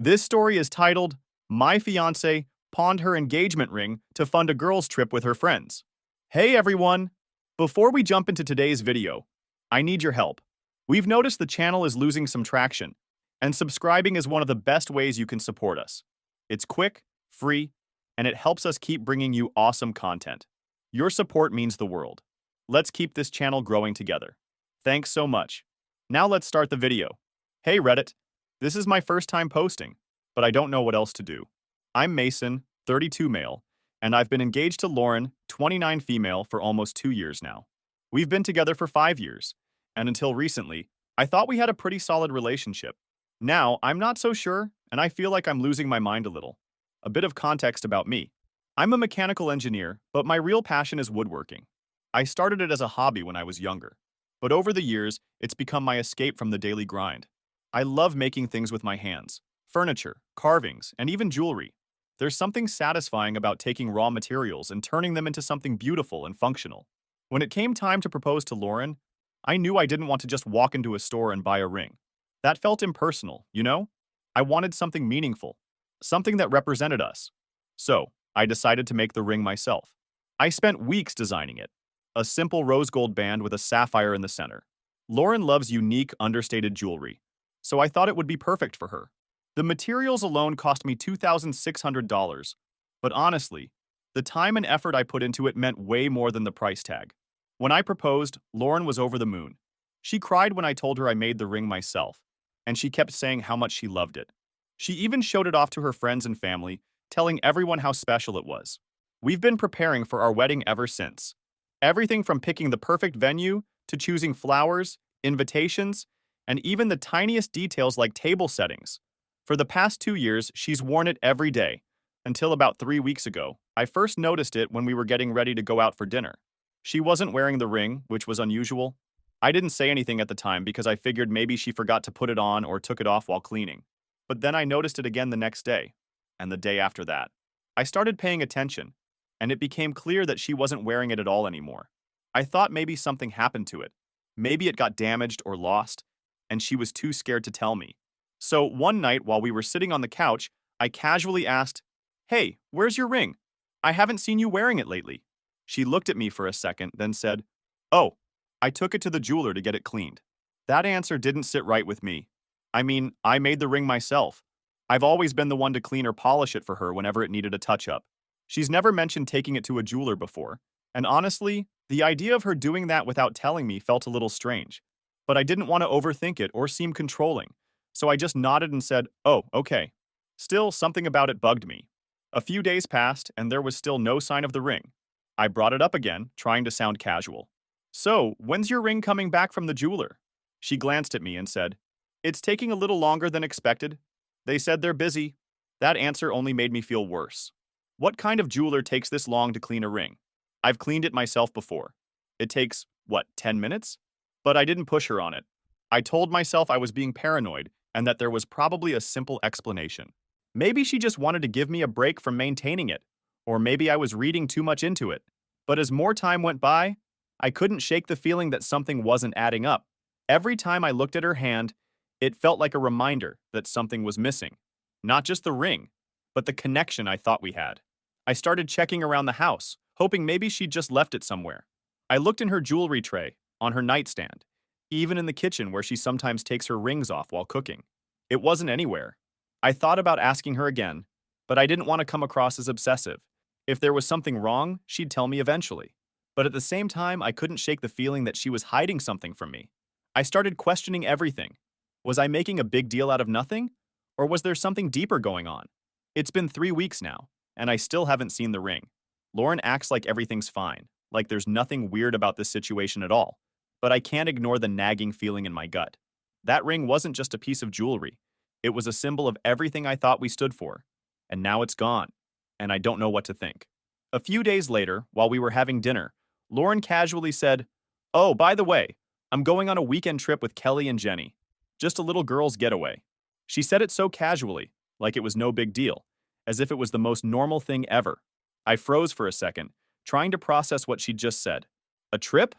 This story is titled, My Fiancée Pawned Her Engagement Ring to Fund a Girls' Trip with Her Friends. Hey everyone! Before we jump into today's video, I need your help. We've noticed the channel is losing some traction, and subscribing is one of the best ways you can support us. It's quick, free, and it helps us keep bringing you awesome content. Your support means the world. Let's keep this channel growing together. Thanks so much. Now let's start the video. Hey Reddit! This is my first time posting, but I don't know what else to do. I'm Mason, 32 male, and I've been engaged to Lauren, 29 female, for almost 2 years now. We've been together for 5 years, and until recently, I thought we had a pretty solid relationship. Now, I'm not so sure, and I feel like I'm losing my mind a little. A bit of context about me. I'm a mechanical engineer, but my real passion is woodworking. I started it as a hobby when I was younger, but over the years, it's become my escape from the daily grind. I love making things with my hands, furniture, carvings, and even jewelry. There's something satisfying about taking raw materials and turning them into something beautiful and functional. When it came time to propose to Lauren, I knew I didn't want to just walk into a store and buy a ring. That felt impersonal, you know? I wanted something meaningful, something that represented us. So, I decided to make the ring myself. I spent weeks designing it. A simple rose gold band with a sapphire in the center. Lauren loves unique, understated jewelry, so I thought it would be perfect for her. The materials alone cost me $2,600, but honestly, the time and effort I put into it meant way more than the price tag. When I proposed, Lauren was over the moon. She cried when I told her I made the ring myself, and she kept saying how much she loved it. She even showed it off to her friends and family, telling everyone how special it was. We've been preparing for our wedding ever since. Everything from picking the perfect venue to choosing flowers, invitations, and even the tiniest details like table settings. For the past 2 years, she's worn it every day, until about 3 weeks ago. I first noticed it when we were getting ready to go out for dinner. She wasn't wearing the ring, which was unusual. I didn't say anything at the time because I figured maybe she forgot to put it on or took it off while cleaning. But then I noticed it again the next day, and the day after that. I started paying attention, and it became clear that she wasn't wearing it at all anymore. I thought maybe something happened to it. Maybe it got damaged or lost, and she was too scared to tell me. So one night while we were sitting on the couch, I casually asked, "Hey, where's your ring? I haven't seen you wearing it lately." She looked at me for a second, then said, "Oh, I took it to the jeweler to get it cleaned." That answer didn't sit right with me. I mean, I made the ring myself. I've always been the one to clean or polish it for her whenever it needed a touch-up. She's never mentioned taking it to a jeweler before, and honestly, the idea of her doing that without telling me felt a little strange. But I didn't want to overthink it or seem controlling, so I just nodded and said, "Oh, okay." Still, something about it bugged me. A few days passed, and there was still no sign of the ring. I brought it up again, trying to sound casual. "So, when's your ring coming back from the jeweler?" She glanced at me and said, "It's taking a little longer than expected. They said they're busy." That answer only made me feel worse. What kind of jeweler takes this long to clean a ring? I've cleaned it myself before. It takes, what, 10 minutes? But I didn't push her on it. I told myself I was being paranoid and that there was probably a simple explanation. Maybe she just wanted to give me a break from maintaining it, or maybe I was reading too much into it. But as more time went by, I couldn't shake the feeling that something wasn't adding up. Every time I looked at her hand, it felt like a reminder that something was missing. Not just the ring, but the connection I thought we had. I started checking around the house, hoping maybe she'd just left it somewhere. I looked in her jewelry tray, on her nightstand, even in the kitchen where she sometimes takes her rings off while cooking. It wasn't anywhere. I thought about asking her again, but I didn't want to come across as obsessive. If there was something wrong, she'd tell me eventually. But at the same time, I couldn't shake the feeling that she was hiding something from me. I started questioning everything. Was I making a big deal out of nothing? Or was there something deeper going on? It's been 3 weeks now, and I still haven't seen the ring. Lauren acts like everything's fine, like there's nothing weird about this situation at all. But I can't ignore the nagging feeling in my gut. That ring wasn't just a piece of jewelry. It was a symbol of everything I thought we stood for. And now it's gone, and I don't know what to think. A few days later, while we were having dinner, Lauren casually said, "Oh, by the way, I'm going on a weekend trip with Kelly and Jenny. Just a little girl's getaway." She said it so casually, like it was no big deal, as if it was the most normal thing ever. I froze for a second, trying to process what she'd just said. "A trip?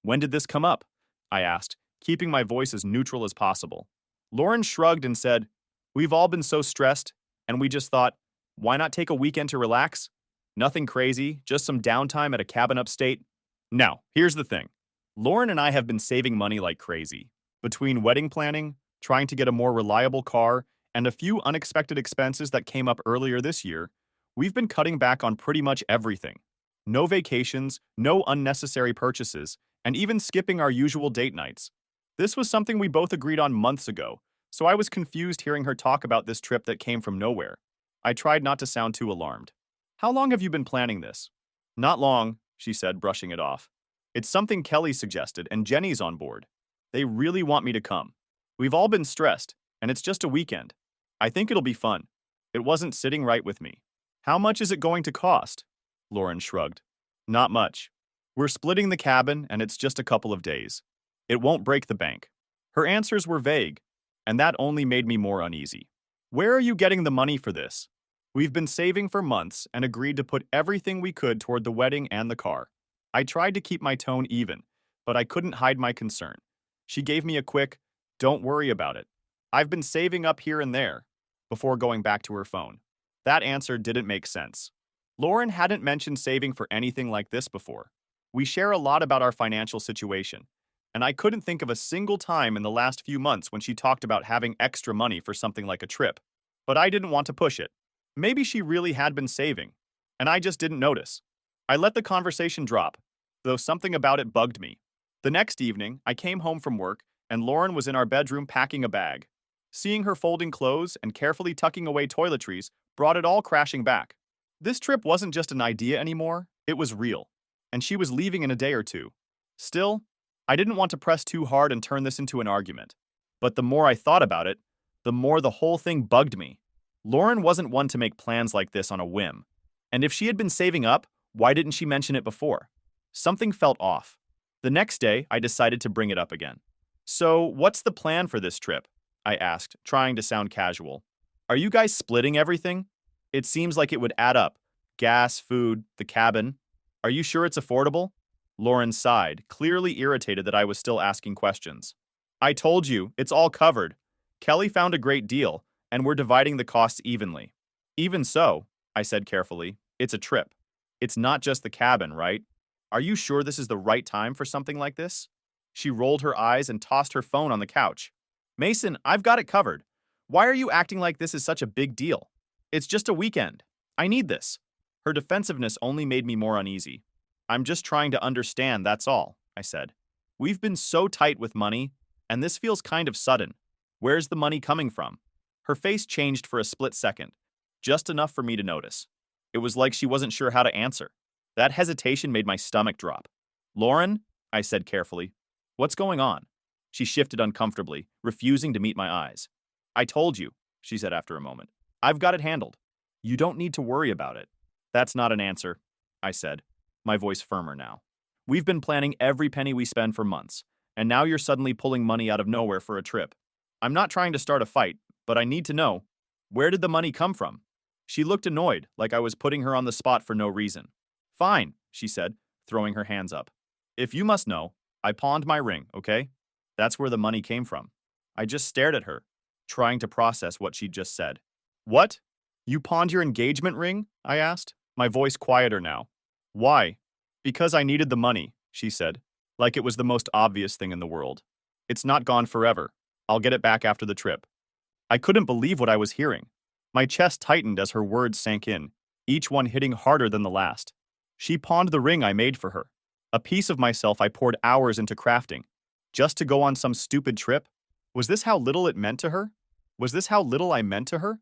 When did this come up?" I asked, keeping my voice as neutral as possible. Lauren shrugged and said, We've all been so stressed, and we just thought, why not take a weekend to relax? Nothing crazy, just some downtime at a cabin upstate. Now, here's the thing. Lauren and I have been saving money like crazy. Between wedding planning, trying to get a more reliable car, and a few unexpected expenses that came up earlier this year, we've been cutting back on pretty much everything. No vacations, no unnecessary purchases, and even skipping our usual date nights. This was something we both agreed on months ago, so I was confused hearing her talk about this trip that came from nowhere. I tried not to sound too alarmed. How long have you been planning this? Not long, she said, brushing it off. It's something Kelly suggested, and Jenny's on board. They really want me to come. We've all been stressed, and it's just a weekend. I think it'll be fun. It wasn't sitting right with me. How much is it going to cost? Lauren shrugged. Not much. We're splitting the cabin, and it's just a couple of days. It won't break the bank. Her answers were vague, and that only made me more uneasy. Where are you getting the money for this? We've been saving for months and agreed to put everything we could toward the wedding and the car. I tried to keep my tone even, but I couldn't hide my concern. She gave me a quick, don't worry about it. I've been saving up here and there, before going back to her phone. That answer didn't make sense. Lauren hadn't mentioned saving for anything like this before. We share a lot about our financial situation, and I couldn't think of a single time in the last few months when she talked about having extra money for something like a trip. But I didn't want to push it. Maybe she really had been saving, and I just didn't notice. I let the conversation drop, though something about it bugged me. The next evening, I came home from work, and Lauren was in our bedroom packing a bag. Seeing her folding clothes and carefully tucking away toiletries brought it all crashing back. This trip wasn't just an idea anymore, it was real, and she was leaving in a day or two. Still, I didn't want to press too hard and turn this into an argument. But the more I thought about it, the more the whole thing bugged me. Lauren wasn't one to make plans like this on a whim. And if she had been saving up, why didn't she mention it before? Something felt off. The next day, I decided to bring it up again. So, what's the plan for this trip? I asked, trying to sound casual. Are you guys splitting everything? It seems like it would add up. Gas, food, the cabin. Are you sure it's affordable? Lauren sighed, clearly irritated that I was still asking questions. I told you, it's all covered. Kelly found a great deal, and we're dividing the costs evenly. Even so, I said carefully, it's a trip. It's not just the cabin, right? Are you sure this is the right time for something like this? She rolled her eyes and tossed her phone on the couch. Mason, I've got it covered. Why are you acting like this is such a big deal? It's just a weekend. I need this. Her defensiveness only made me more uneasy. I'm just trying to understand, that's all, I said. We've been so tight with money, and this feels kind of sudden. Where's the money coming from? Her face changed for a split second, just enough for me to notice. It was like she wasn't sure how to answer. That hesitation made my stomach drop. Lauren, I said carefully, what's going on? She shifted uncomfortably, refusing to meet my eyes. I told you, she said after a moment. I've got it handled. You don't need to worry about it. That's not an answer, I said, my voice firmer now. We've been planning every penny we spend for months, and now you're suddenly pulling money out of nowhere for a trip. I'm not trying to start a fight, but I need to know, where did the money come from? She looked annoyed, like I was putting her on the spot for no reason. Fine, she said, throwing her hands up. If you must know, I pawned my ring, okay? That's where the money came from. I just stared at her, trying to process what she'd just said. What? You pawned your engagement ring? I asked, my voice quieter now. Why? Because I needed the money, she said, like it was the most obvious thing in the world. It's not gone forever. I'll get it back after the trip. I couldn't believe what I was hearing. My chest tightened as her words sank in, each one hitting harder than the last. She pawned the ring I made for her. A piece of myself I poured hours into crafting. Just to go on some stupid trip? Was this how little it meant to her? Was this how little I meant to her?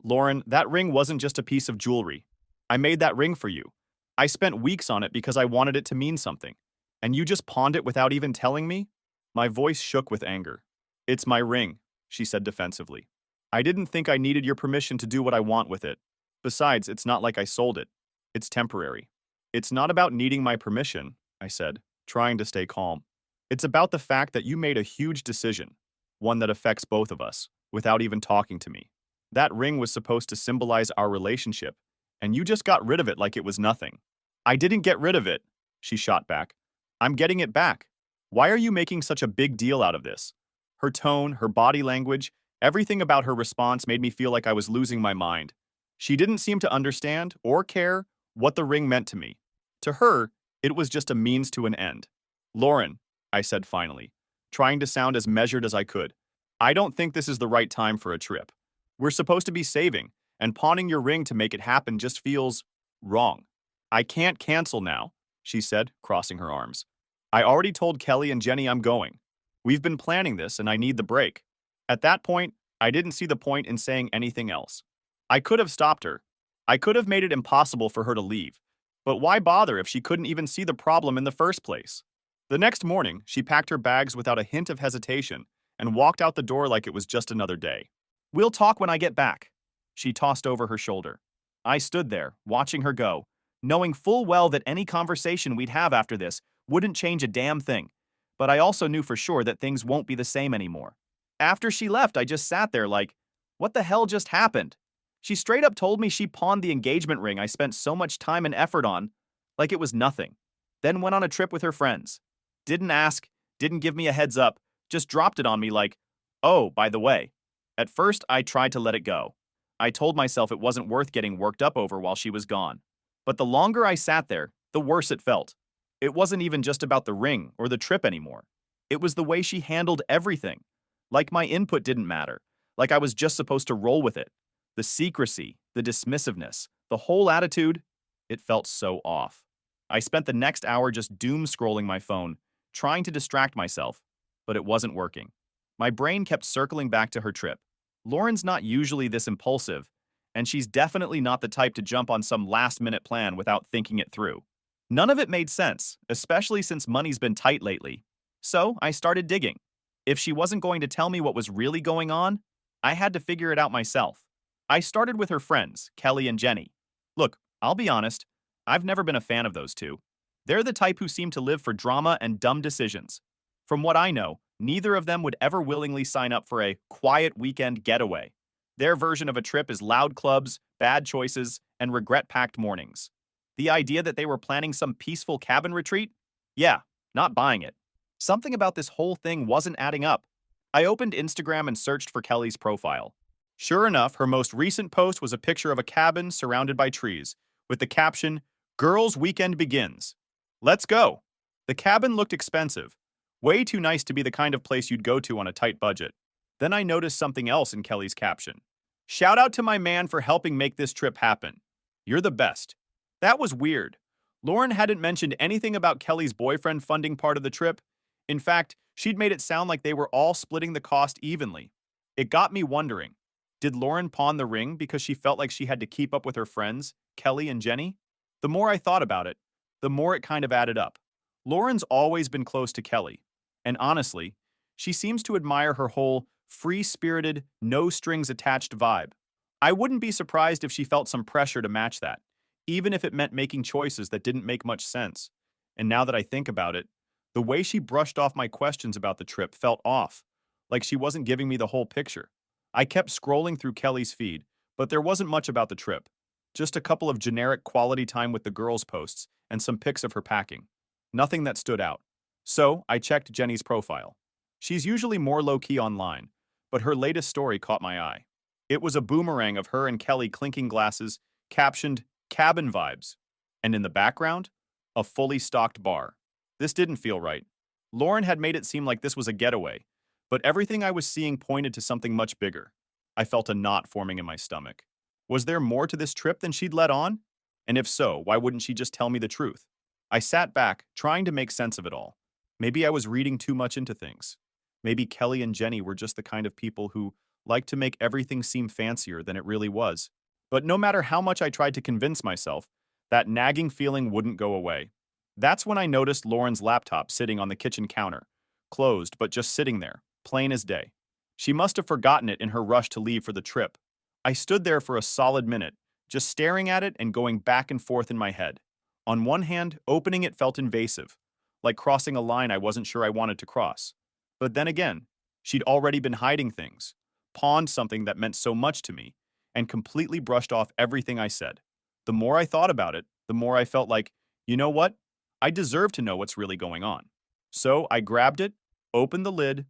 Lauren, that ring wasn't just a piece of jewelry. I made that ring for you. I spent weeks on it because I wanted it to mean something. And you just pawned it without even telling me? My voice shook with anger. It's my ring, she said defensively. I didn't think I needed your permission to do what I want with it. Besides, it's not like I sold it. It's temporary. It's not about needing my permission, I said, trying to stay calm. It's about the fact that you made a huge decision, one that affects both of us, without even talking to me. That ring was supposed to symbolize our relationship, and you just got rid of it like it was nothing. I didn't get rid of it, she shot back. I'm getting it back. Why are you making such a big deal out of this? Her tone, her body language, Everything about her response made me feel like I was losing my mind. She didn't seem to understand or care what the ring meant to me. To her, it was just a means to an end. Lauren, I said finally, trying to sound as measured as I could, I don't think this is the right time for a trip. We're supposed to be saving, and pawning your ring to make it happen just feels wrong. I can't cancel now, she said, crossing her arms. I already told Kelly and Jenny I'm going. We've been planning this, and I need the break. At that point, I didn't see the point in saying anything else. I could have stopped her. I could have made it impossible for her to leave. But why bother if she couldn't even see the problem in the first place? The next morning, she packed her bags without a hint of hesitation and walked out the door like it was just another day. We'll talk when I get back, she tossed over her shoulder. I stood there, watching her go, knowing full well that any conversation we'd have after this wouldn't change a damn thing. But I also knew for sure that things won't be the same anymore. After she left, I just sat there like, what the hell just happened? She straight up told me she pawned the engagement ring I spent so much time and effort on, like it was nothing. Then went on a trip with her friends. Didn't ask, didn't give me a heads up, just dropped it on me like, oh, by the way. At first, I tried to let it go. I told myself it wasn't worth getting worked up over while she was gone. But the longer I sat there, the worse it felt. It wasn't even just about the ring or the trip anymore. It was the way she handled everything. Like my input didn't matter. Like I was just supposed to roll with it. The secrecy, the dismissiveness, the whole attitude, it felt so off. I spent the next hour just doom scrolling my phone, trying to distract myself, but it wasn't working. My brain kept circling back to her trip. Lauren's not usually this impulsive, and she's definitely not the type to jump on some last-minute plan without thinking it through. None of it made sense, especially since money's been tight lately. So I started digging. If she wasn't going to tell me what was really going on, I had to figure it out myself. I started with her friends, Kelly and Jenny. Look, I'll be honest, I've never been a fan of those two. They're the type who seem to live for drama and dumb decisions. From what I know, neither of them would ever willingly sign up for a quiet weekend getaway. Their version of a trip is loud clubs, bad choices, and regret-packed mornings. The idea that they were planning some peaceful cabin retreat? Yeah, not buying it. Something about this whole thing wasn't adding up. I opened Instagram and searched for Kelly's profile. Sure enough, her most recent post was a picture of a cabin surrounded by trees, with the caption, "Girls' Weekend Begins." Let's go! The cabin looked expensive. Way too nice to be the kind of place you'd go to on a tight budget. Then I noticed something else in Kelly's caption. Shout out to my man for helping make this trip happen. You're the best. That was weird. Lauren hadn't mentioned anything about Kelly's boyfriend funding part of the trip. In fact, she'd made it sound like they were all splitting the cost evenly. It got me wondering, did Lauren pawn the ring because she felt like she had to keep up with her friends, Kelly and Jenny? The more I thought about it, the more it kind of added up. Lauren's always been close to Kelly, and honestly, she seems to admire her whole free-spirited, no-strings-attached vibe. I wouldn't be surprised if she felt some pressure to match that, even if it meant making choices that didn't make much sense. And now that I think about it, the way she brushed off my questions about the trip felt off, like she wasn't giving me the whole picture. I kept scrolling through Kelly's feed, but there wasn't much about the trip. Just a couple of generic quality time with the girls posts and some pics of her packing. Nothing that stood out. So I checked Jenny's profile. She's usually more low-key online, but her latest story caught my eye. It was a boomerang of her and Kelly clinking glasses, captioned "Cabin Vibes," and in the background, a fully stocked bar. This didn't feel right. Lauren had made it seem like this was a getaway, but everything I was seeing pointed to something much bigger. I felt a knot forming in my stomach. Was there more to this trip than she'd let on? And if so, why wouldn't she just tell me the truth? I sat back, trying to make sense of it all. Maybe I was reading too much into things. Maybe Kelly and Jenny were just the kind of people who liked to make everything seem fancier than it really was. But no matter how much I tried to convince myself, that nagging feeling wouldn't go away. That's when I noticed Lauren's laptop sitting on the kitchen counter, closed but just sitting there, plain as day. She must have forgotten it in her rush to leave for the trip. I stood there for a solid minute, just staring at it and going back and forth in my head. On one hand, opening it felt invasive, like crossing a line I wasn't sure I wanted to cross. But then again, she'd already been hiding things, pawned something that meant so much to me, and completely brushed off everything I said. The more I thought about it, the more I felt like, you know what? I deserve to know what's really going on. So I grabbed it, opened the lid,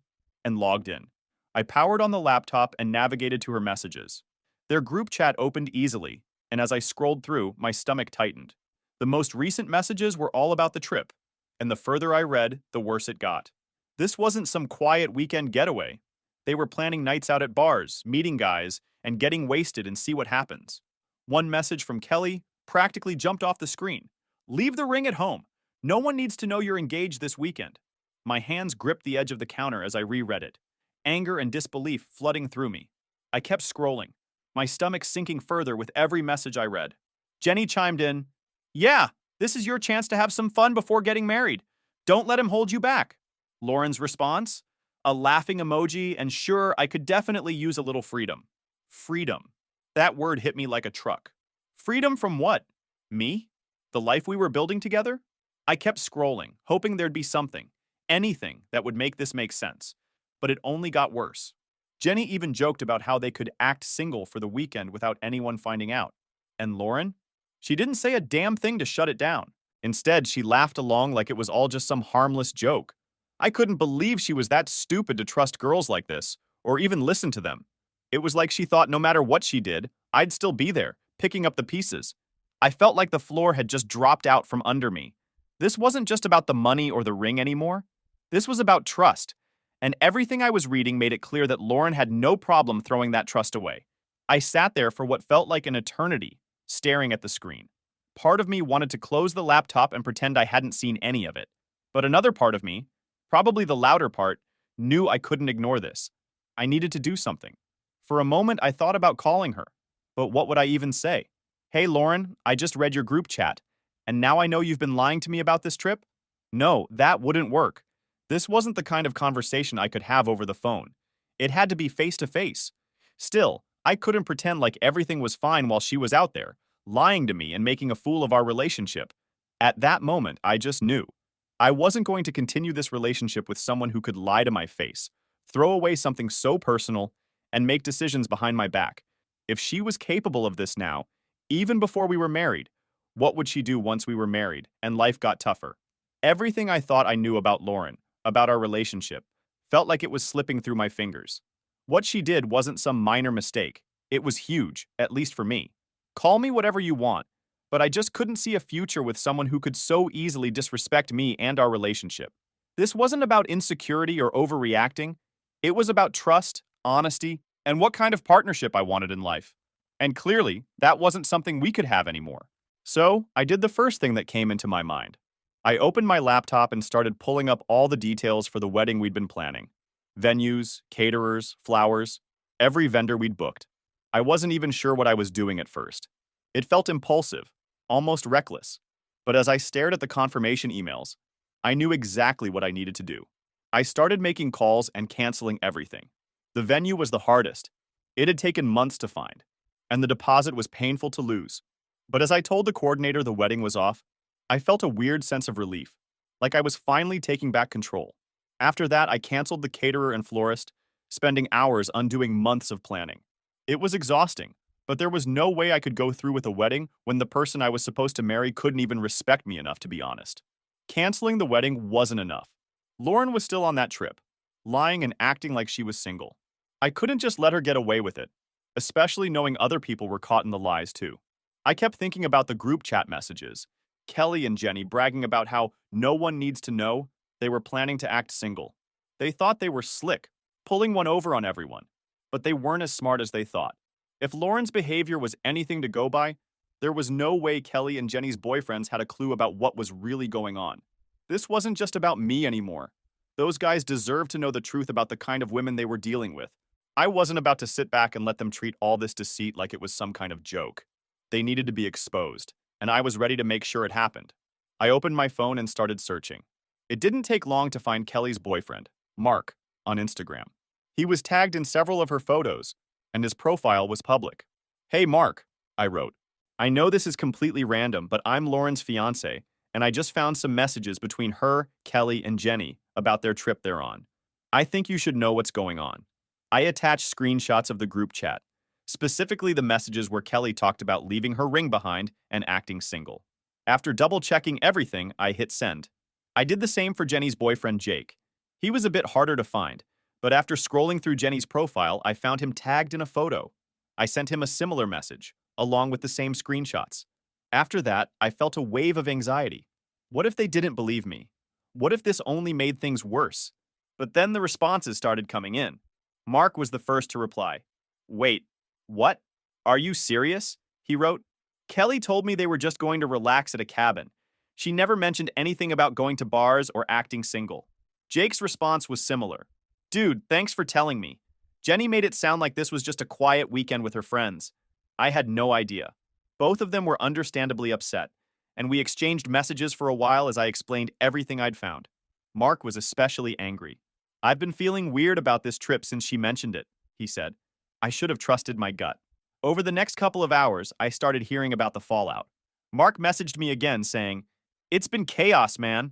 and logged in. I powered on the laptop and navigated to her messages. Their group chat opened easily, and as I scrolled through, my stomach tightened. The most recent messages were all about the trip, and the further I read, the worse it got. This wasn't some quiet weekend getaway. They were planning nights out at bars, meeting guys, and getting wasted and see what happens. One message from Kelly practically jumped off the screen. Leave the ring at home. No one needs to know you're engaged this weekend. My hands gripped the edge of the counter as I reread it, anger and disbelief flooding through me. I kept scrolling, my stomach sinking further with every message I read. Jenny chimed in, "Yeah, this is your chance to have some fun before getting married. Don't let him hold you back." Lauren's response? A laughing emoji, and sure, I could definitely use a little freedom. Freedom. That word hit me like a truck. Freedom from what? Me? The life we were building together? I kept scrolling, hoping there'd be something, anything that would make this make sense. But it only got worse. Jenny even joked about how they could act single for the weekend without anyone finding out. And Lauren? She didn't say a damn thing to shut it down. Instead, she laughed along like it was all just some harmless joke. I couldn't believe she was that stupid to trust girls like this, or even listen to them. It was like she thought no matter what she did, I'd still be there, picking up the pieces. I felt like the floor had just dropped out from under me. This wasn't just about the money or the ring anymore. This was about trust, and everything I was reading made it clear that Lauren had no problem throwing that trust away. I sat there for what felt like an eternity, staring at the screen. Part of me wanted to close the laptop and pretend I hadn't seen any of it. But another part of me, probably the louder part, knew I couldn't ignore this. I needed to do something. For a moment, I thought about calling her. But what would I even say? Hey, Lauren, I just read your group chat, and now I know you've been lying to me about this trip? No, that wouldn't work. This wasn't the kind of conversation I could have over the phone. It had to be face to face. Still, I couldn't pretend like everything was fine while she was out there, lying to me and making a fool of our relationship. At that moment, I just knew. I wasn't going to continue this relationship with someone who could lie to my face, throw away something so personal, and make decisions behind my back. If she was capable of this now, even before we were married, what would she do once we were married and life got tougher? Everything I thought I knew about Lauren, about our relationship, felt like it was slipping through my fingers. What she did wasn't some minor mistake. It was huge, at least for me. Call me whatever you want, but I just couldn't see a future with someone who could so easily disrespect me and our relationship. This wasn't about insecurity or overreacting. It was about trust, honesty, and what kind of partnership I wanted in life. And clearly, that wasn't something we could have anymore. So, I did the first thing that came into my mind. I opened my laptop and started pulling up all the details for the wedding we'd been planning. Venues, caterers, flowers, every vendor we'd booked. I wasn't even sure what I was doing at first. It felt impulsive, almost reckless. But as I stared at the confirmation emails, I knew exactly what I needed to do. I started making calls and canceling everything. The venue was the hardest. It had taken months to find, and the deposit was painful to lose. But as I told the coordinator the wedding was off, I felt a weird sense of relief, like I was finally taking back control. After that, I canceled the caterer and florist, spending hours undoing months of planning. It was exhausting, but there was no way I could go through with a wedding when the person I was supposed to marry couldn't even respect me enough, to be honest. Canceling the wedding wasn't enough. Lauren was still on that trip, lying and acting like she was single. I couldn't just let her get away with it, especially knowing other people were caught in the lies too. I kept thinking about the group chat messages, Kelly and Jenny bragging about how no one needs to know they were planning to act single. They thought they were slick, pulling one over on everyone, but they weren't as smart as they thought. If Lauren's behavior was anything to go by, there was no way Kelly and Jenny's boyfriends had a clue about what was really going on. This wasn't just about me anymore. Those guys deserved to know the truth about the kind of women they were dealing with. I wasn't about to sit back and let them treat all this deceit like it was some kind of joke. They needed to be exposed, and I was ready to make sure it happened. I opened my phone and started searching. It didn't take long to find Kelly's boyfriend, Mark, on Instagram. He was tagged in several of her photos, and his profile was public. Hey Mark, I wrote. I know this is completely random, but I'm Lauren's fiancé, and I just found some messages between her, Kelly, and Jenny about their trip they're on. I think you should know what's going on. I attached screenshots of the group chat, specifically the messages where Kelly talked about leaving her ring behind and acting single. After double-checking everything, I hit send. I did the same for Jenny's boyfriend, Jake. He was a bit harder to find, But after scrolling through Jenny's profile, I found him tagged in a photo. I sent him a similar message, along with the same screenshots. After that, I felt a wave of anxiety. What if they didn't believe me? What if this only made things worse? But then the responses started coming in. Mark was the first to reply. Wait, what? Are you serious? He wrote. Kelly told me they were just going to relax at a cabin. She never mentioned anything about going to bars or acting single. Jake's response was similar. Dude, thanks for telling me. Jenny made it sound like this was just a quiet weekend with her friends. I had no idea. Both of them were understandably upset, and we exchanged messages for a while as I explained everything I'd found. Mark was especially angry. I've been feeling weird about this trip since she mentioned it, he said. I should have trusted my gut. Over the next couple of hours, I started hearing about the fallout. Mark messaged me again saying, It's been chaos, man.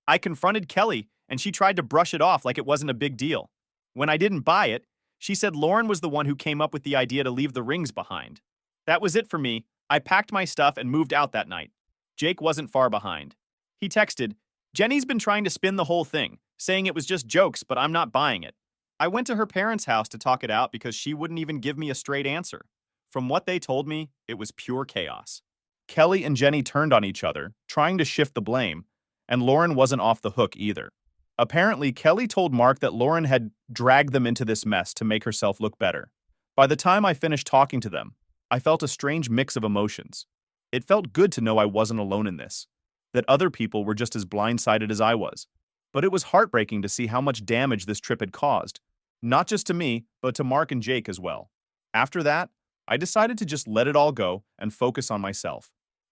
I confronted Kelly, and she tried to brush it off like it wasn't a big deal. When I didn't buy it, she said Lauren was the one who came up with the idea to leave the rings behind. That was it for me. I packed my stuff and moved out that night. Jake wasn't far behind. He texted, Jenny's been trying to spin the whole thing, saying it was just jokes, but I'm not buying it. I went to her parents' house to talk it out because she wouldn't even give me a straight answer. From what they told me, it was pure chaos. Kelly and Jenny turned on each other, trying to shift the blame, and Lauren wasn't off the hook either. Apparently, Kelly told Mark that Lauren had dragged them into this mess to make herself look better. By the time I finished talking to them, I felt a strange mix of emotions. It felt good to know I wasn't alone in this, that other people were just as blindsided as I was. But it was heartbreaking to see how much damage this trip had caused, not just to me, but to Mark and Jake as well. After that, I decided to just let it all go and focus on myself.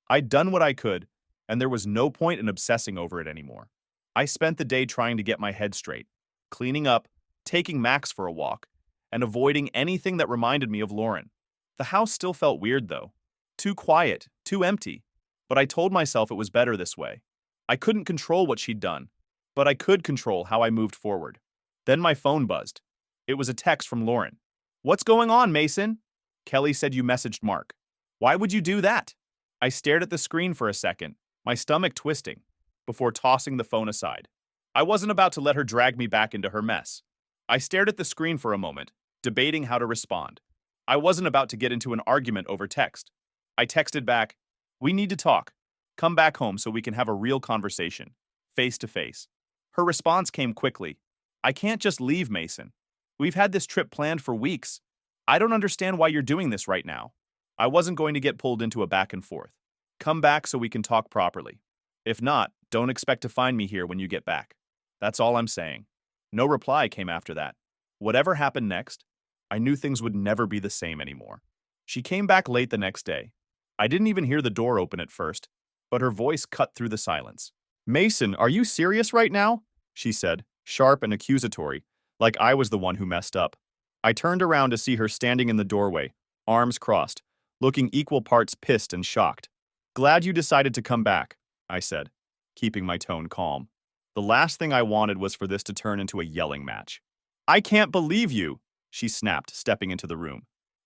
I'd done what I could, and there was no point in obsessing over it anymore. I spent the day trying to get my head straight, cleaning up, taking Max for a walk, and avoiding anything that reminded me of Lauren. The house still felt weird, though. Too quiet, too empty. But I told myself it was better this way. I couldn't control what she'd done, but I could control how I moved forward. Then my phone buzzed. It was a text from Lauren. What's going on, Mason? Kelly said you messaged Mark. Why would you do that? I stared at the screen for a second, my stomach twisting, before tossing the phone aside. I wasn't about to let her drag me back into her mess. I stared at the screen for a moment, debating how to respond. I wasn't about to get into an argument over text. I texted back, We need to talk. Come back home so we can have a real conversation, face to face. Her response came quickly. I can't just leave, Mason. We've had this trip planned for weeks. I don't understand why you're doing this right now. I wasn't going to get pulled into a back and forth. Come back so we can talk properly. If not, don't expect to find me here when you get back. That's all I'm saying. No reply came after that. Whatever happened next, I knew things would never be the same anymore. She came back late the next day. I didn't even hear the door open at first, but her voice cut through the silence. Mason, are you serious right now? She said, sharp and accusatory, like I was the one who messed up. I turned around to see her standing in the doorway, arms crossed, looking equal parts pissed and shocked. Glad you decided to come back, I said, keeping my tone calm. The last thing I wanted was for this to turn into a yelling match. I can't believe you, she snapped, stepping into the room.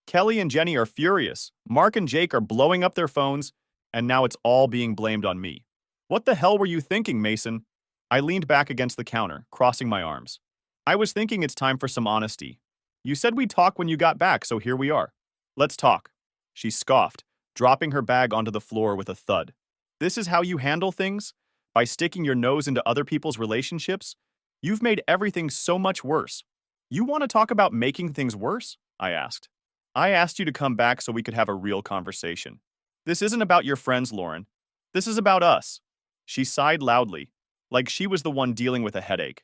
Kelly and Jenny are furious. Mark and Jake are blowing up their phones, and now it's all being blamed on me. What the hell were you thinking, Mason? I leaned back against the counter, crossing my arms. I was thinking it's time for some honesty. You said we'd talk when you got back, so here we are. Let's talk. She scoffed, dropping her bag onto the floor with a thud. This is how you handle things? By sticking your nose into other people's relationships? You've made everything so much worse. You want to talk about making things worse? I asked. I asked you to come back so we could have a real conversation. This isn't about your friends, Lauren. This is about us. She sighed loudly, like she was the one dealing with a headache.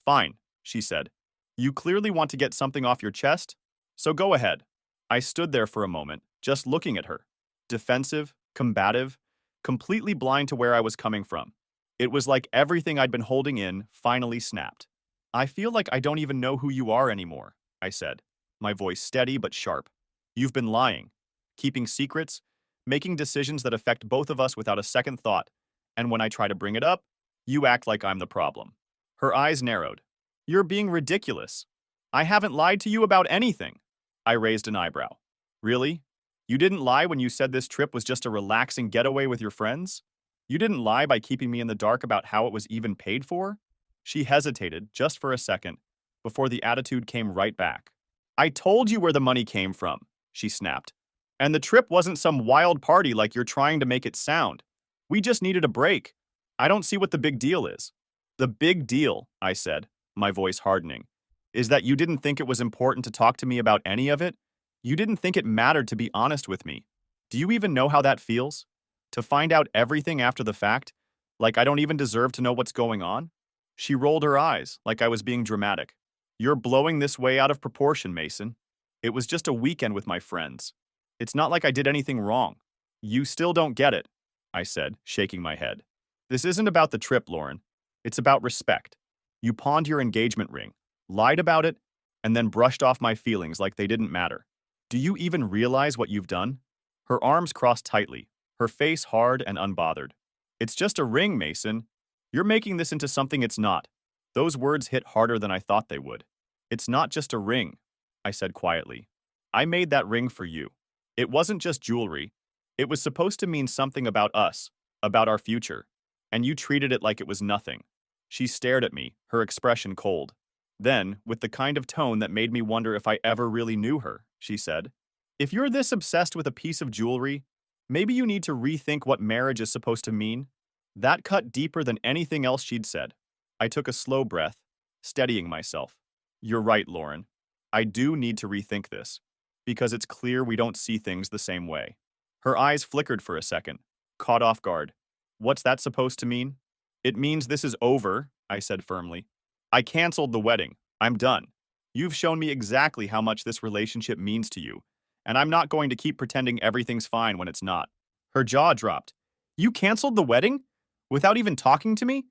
Fine, she said. You clearly want to get something off your chest? So go ahead. I stood there for a moment, just looking at her. Defensive, combative, completely blind to where I was coming from. It was like everything I'd been holding in finally snapped. I feel like I don't even know who you are anymore, I said, my voice steady but sharp. You've been lying, keeping secrets, making decisions that affect both of us without a second thought, and when I try to bring it up, you act like I'm the problem. Her eyes narrowed. You're being ridiculous. I haven't lied to you about anything. I raised an eyebrow. Really? You didn't lie when you said this trip was just a relaxing getaway with your friends? You didn't lie by keeping me in the dark about how it was even paid for? She hesitated just for a second, before the attitude came right back. I told you where the money came from, she snapped. And the trip wasn't some wild party like you're trying to make it sound. We just needed a break. I don't see what the big deal is. The big deal, I said, my voice hardening, is that you didn't think it was important to talk to me about any of it? You didn't think it mattered to be honest with me. Do you even know how that feels? To find out everything after the fact? Like I don't even deserve to know what's going on? She rolled her eyes, like I was being dramatic. You're blowing this way out of proportion, Mason. It was just a weekend with my friends. It's not like I did anything wrong. You still don't get it, I said, shaking my head. This isn't about the trip, Lauren. It's about respect. You pawned your engagement ring, lied about it, and then brushed off my feelings like they didn't matter. Do you even realize what you've done? Her arms crossed tightly, her face hard and unbothered. It's just a ring, Mason. You're making this into something it's not. Those words hit harder than I thought they would. It's not just a ring, I said quietly. I made that ring for you. It wasn't just jewelry. It was supposed to mean something about us, about our future. And you treated it like it was nothing. She stared at me, her expression cold. Then, with the kind of tone that made me wonder if I ever really knew her, she said, if you're this obsessed with a piece of jewelry, maybe you need to rethink what marriage is supposed to mean. That cut deeper than anything else she'd said. I took a slow breath, steadying myself. You're right, Lauren. I do need to rethink this, because it's clear we don't see things the same way. Her eyes flickered for a second, caught off guard. What's that supposed to mean? It means this is over, I said firmly. I canceled the wedding. I'm done. You've shown me exactly how much this relationship means to you, and I'm not going to keep pretending everything's fine when it's not. Her jaw dropped. You canceled the wedding? Without even talking to me?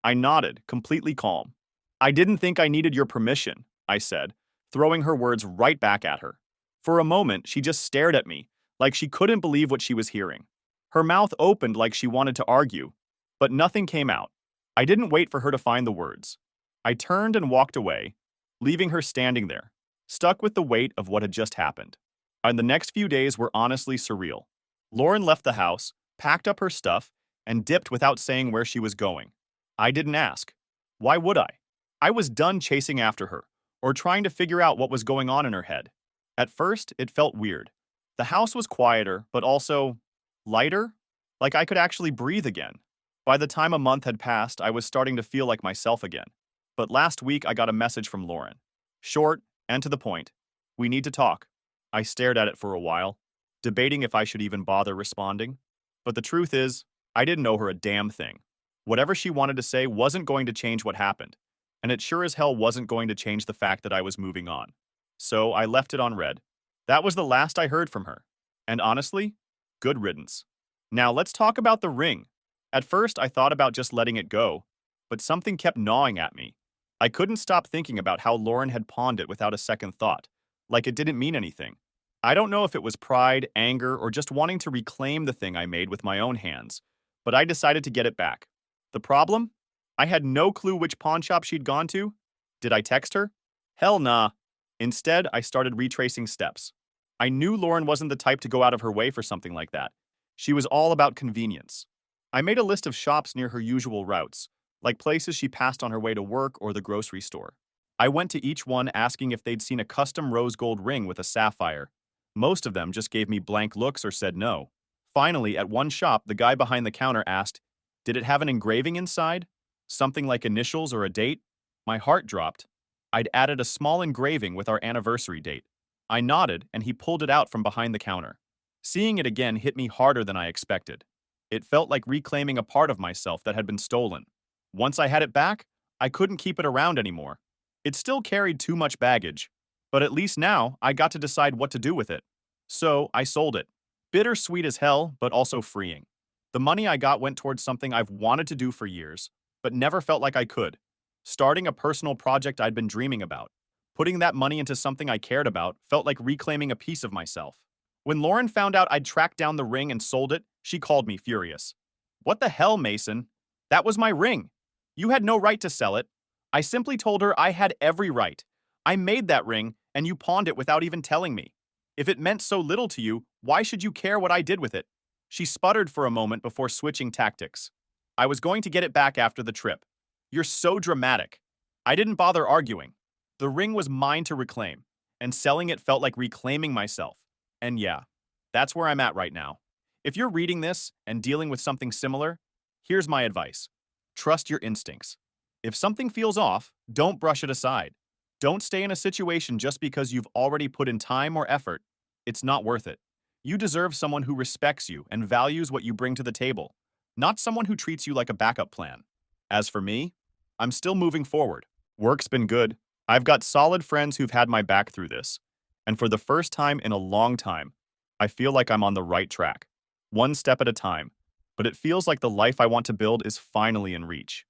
I nodded, completely calm. I didn't think I needed your permission, I said, throwing her words right back at her. For a moment, she just stared at me, like she couldn't believe what she was hearing. Her mouth opened like she wanted to argue, but nothing came out. I didn't wait for her to find the words. I turned and walked away, leaving her standing there, stuck with the weight of what had just happened. And the next few days were honestly surreal. Lauren left the house, packed up her stuff, and dipped without saying where she was going. I didn't ask. Why would I? I was done chasing after her, or trying to figure out what was going on in her head. At first, it felt weird. The house was quieter, but also lighter, like I could actually breathe again. By the time a month had passed, I was starting to feel like myself again. But last week, I got a message from Lauren. Short and to the point. We need to talk. I stared at it for a while, debating if I should even bother responding. But the truth is, I didn't owe her a damn thing. Whatever she wanted to say wasn't going to change what happened, and it sure as hell wasn't going to change the fact that I was moving on. So I left it on read. That was the last I heard from her. And honestly, good riddance. Now let's talk about the ring. At first, I thought about just letting it go, but something kept gnawing at me. I couldn't stop thinking about how Lauren had pawned it without a second thought, like it didn't mean anything. I don't know if it was pride, anger, or just wanting to reclaim the thing I made with my own hands, but I decided to get it back. The problem? I had no clue which pawn shop she'd gone to. Did I text her? Hell nah. Instead, I started retracing steps. I knew Lauren wasn't the type to go out of her way for something like that. She was all about convenience. I made a list of shops near her usual routes, like places she passed on her way to work or the grocery store. I went to each one asking if they'd seen a custom rose gold ring with a sapphire. Most of them just gave me blank looks or said no. Finally, at one shop, the guy behind the counter asked, "Did it have an engraving inside? Something like initials or a date?" My heart dropped. I'd added a small engraving with our anniversary date. I nodded, and he pulled it out from behind the counter. Seeing it again hit me harder than I expected. It felt like reclaiming a part of myself that had been stolen. Once I had it back, I couldn't keep it around anymore. It still carried too much baggage, but at least now I got to decide what to do with it. So I sold it. Bittersweet as hell, but also freeing. The money I got went towards something I've wanted to do for years, but never felt like I could. Starting a personal project I'd been dreaming about. Putting that money into something I cared about felt like reclaiming a piece of myself. When Lauren found out I'd tracked down the ring and sold it, she called me furious. What the hell, Mason? That was my ring. You had no right to sell it. I simply told her I had every right. I made that ring, and you pawned it without even telling me. If it meant so little to you, why should you care what I did with it? She sputtered for a moment before switching tactics. I was going to get it back after the trip. You're so dramatic. I didn't bother arguing. The ring was mine to reclaim, and selling it felt like reclaiming myself. And yeah, that's where I'm at right now. If you're reading this and dealing with something similar, here's my advice. Trust your instincts. If something feels off, don't brush it aside. Don't stay in a situation just because you've already put in time or effort. It's not worth it. You deserve someone who respects you and values what you bring to the table, not someone who treats you like a backup plan. As for me, I'm still moving forward. Work's been good. I've got solid friends who've had my back through this. And for the first time in a long time, I feel like I'm on the right track. One step at a time. But it feels like the life I want to build is finally in reach.